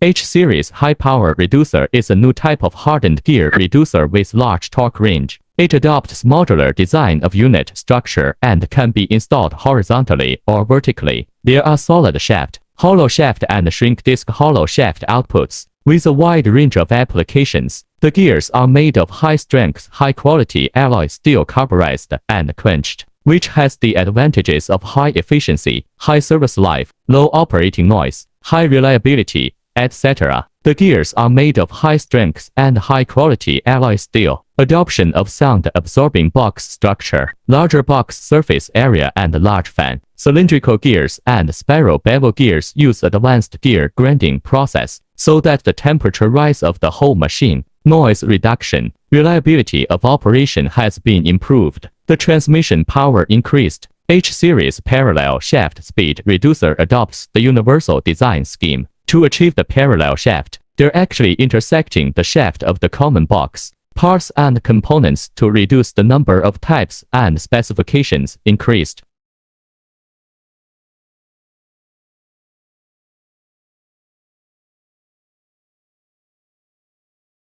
H-series high-power reducer is a new type of hardened gear reducer with large torque range. It adopts modular design of unit structure and can be installed horizontally or vertically. There are solid shaft, hollow shaft and shrink disc hollow shaft outputs. With a wide range of applications, the gears are made of high-strength, high-quality alloy steel carburized and quenched, which has the advantages of high efficiency, high service life, low operating noise, high reliability, etc. The gears are made of high strength and high quality alloy steel. Adoption of sound absorbing box structure, larger box surface area and large fan. Cylindrical gears and spiral bevel gears use advanced gear grinding process so that the temperature rise of the whole machine. Noise reduction. Reliability of operation has been improved. The transmission power increased. H-series parallel shaft speed reducer adopts the universal design scheme. To achieve the parallel shaft, they're actually intersecting the shaft of the common box. Parts and components to reduce the number of types and specifications increased.